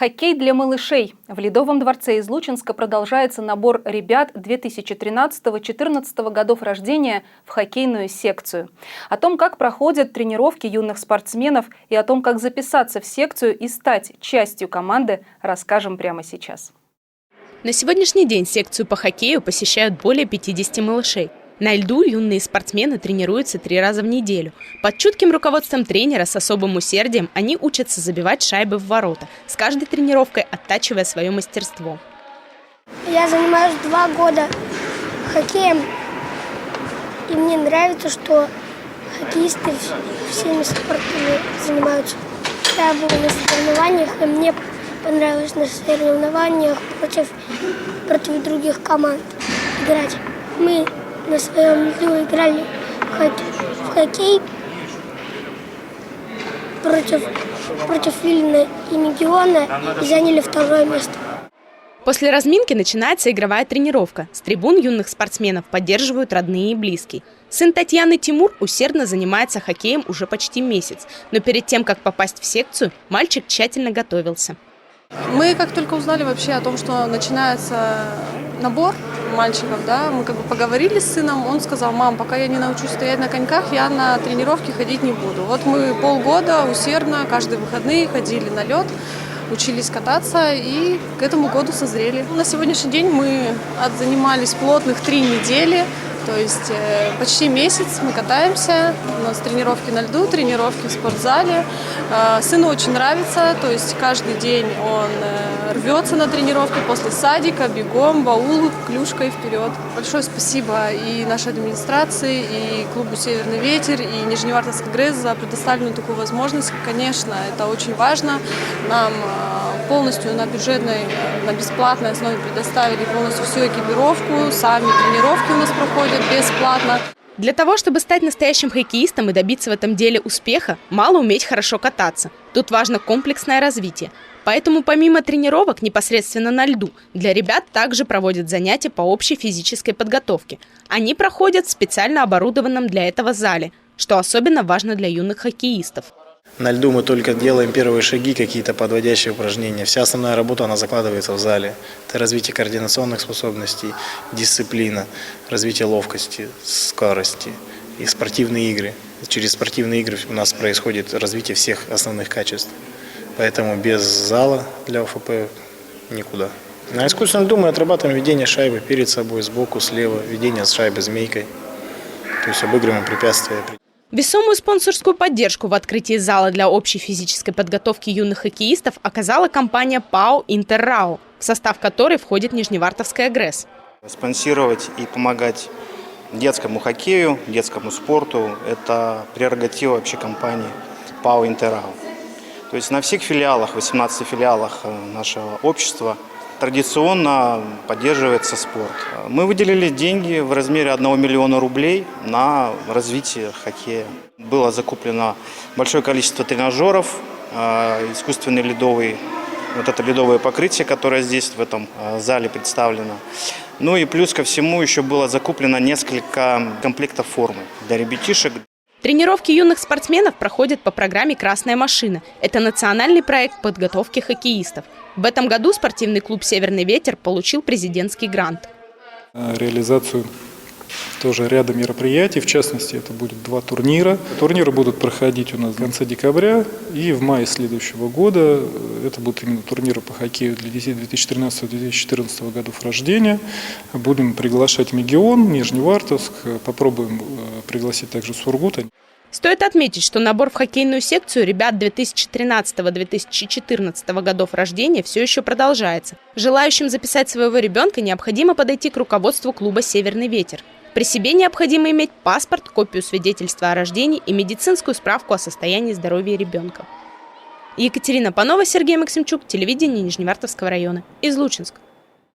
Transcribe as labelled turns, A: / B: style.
A: Хоккей для малышей. В Ледовом дворце из Лучинска продолжается набор ребят 2013-2014 годов рождения в хоккейную секцию. О том, как проходят тренировки юных спортсменов и о том, как записаться в секцию и стать частью команды, расскажем прямо сейчас.
B: На сегодняшний день секцию по хоккею посещают более 50 малышей. На льду юные спортсмены тренируются 3 раза в неделю. Под чутким руководством тренера с особым усердием они учатся забивать шайбы в ворота, с каждой тренировкой оттачивая свое мастерство.
C: Я занимаюсь 2 года хоккеем, и мне нравится, что хоккеисты всеми спортами занимаются. Я был на соревнованиях, и мне понравилось на соревнованиях против других команд играть. Мы на своем льду играли в хоккей против Вильна и Мегиона и заняли 2-е место.
B: После разминки начинается игровая тренировка. С трибун юных спортсменов поддерживают родные и близкие. Сын Татьяны Тимур усердно занимается хоккеем уже почти месяц. Но перед тем, как попасть в секцию, мальчик тщательно готовился.
D: Мы как только узнали вообще о том, что начинается набор мальчиков, да, мы как бы поговорили с сыном, он сказал: мам, пока я не научусь стоять на коньках, я на тренировки ходить не буду. Вот мы полгода усердно, каждые выходные ходили на лед, учились кататься и к этому году созрели. На сегодняшний день мы отзанимались плотных 3 недели. То есть почти месяц мы катаемся, у нас тренировки на льду, тренировки в спортзале. Сыну очень нравится, то есть каждый день он рвется на тренировки после садика, бегом, баул, клюшкой вперед. Большое спасибо и нашей администрации, и клубу «Северный ветер», и Нижневартовской ГРЭС за предоставленную такую возможность. Конечно, это очень важно. Нам полностью на бюджетной, на бесплатной основе предоставили полностью всю экипировку, сами тренировки у нас проходят бесплатно.
B: Для того, чтобы стать настоящим хоккеистом и добиться в этом деле успеха, мало уметь хорошо кататься. Тут важно комплексное развитие. Поэтому помимо тренировок непосредственно на льду, для ребят также проводят занятия по общей физической подготовке. Они проходят в специально оборудованном для этого зале, что особенно важно для юных хоккеистов.
E: На льду мы только делаем первые шаги, какие-то подводящие упражнения. Вся основная работа, она закладывается в зале. Это развитие координационных способностей, дисциплина, развитие ловкости, скорости и спортивные игры. Через спортивные игры у нас происходит развитие всех основных качеств. Поэтому без зала для ОФП никуда. На искусственном льду мы отрабатываем ведение шайбы перед собой, сбоку, слева, ведение шайбы змейкой. То есть обыгрываем препятствия.
B: Весомую спонсорскую поддержку в открытии зала для общей физической подготовки юных хоккеистов оказала компания ПАО «Интеррао», в состав которой входит Нижневартовская ГРЭС.
F: Спонсировать и помогать детскому хоккею, детскому спорту – это прерогатива вообще компании ПАО «Интеррао». То есть на всех филиалах, 18 филиалах нашего общества традиционно поддерживается спорт. Мы выделили деньги в размере 1 миллиона рублей на развитие хоккея. Было закуплено большое количество тренажеров, искусственный ледовый, вот это ледовое покрытие, которое здесь в этом зале представлено. Ну и плюс ко всему еще было закуплено несколько комплектов формы для ребятишек.
B: Тренировки юных спортсменов проходят по программе «Красная машина». Это национальный проект подготовки хоккеистов. В этом году спортивный клуб «Северный ветер» получил президентский грант.
G: Реализацию тоже ряда мероприятий, в частности, это будет 2 турнира. Турниры будут проходить у нас в конце декабря и в мае следующего года. Это будут именно турниры по хоккею для детей 2013-2014 годов рождения. Будем приглашать Мегион, Нижневартовск, попробуем пригласить также Сургут.
B: Стоит отметить, что набор в хоккейную секцию ребят 2013-2014 годов рождения все еще продолжается. Желающим записать своего ребенка необходимо подойти к руководству клуба «Северный ветер». При себе необходимо иметь паспорт, копию свидетельства о рождении и медицинскую справку о состоянии здоровья ребенка. Екатерина Панова, Сергей Максимчук, телевидение Нижневартовского района, из Лучинска.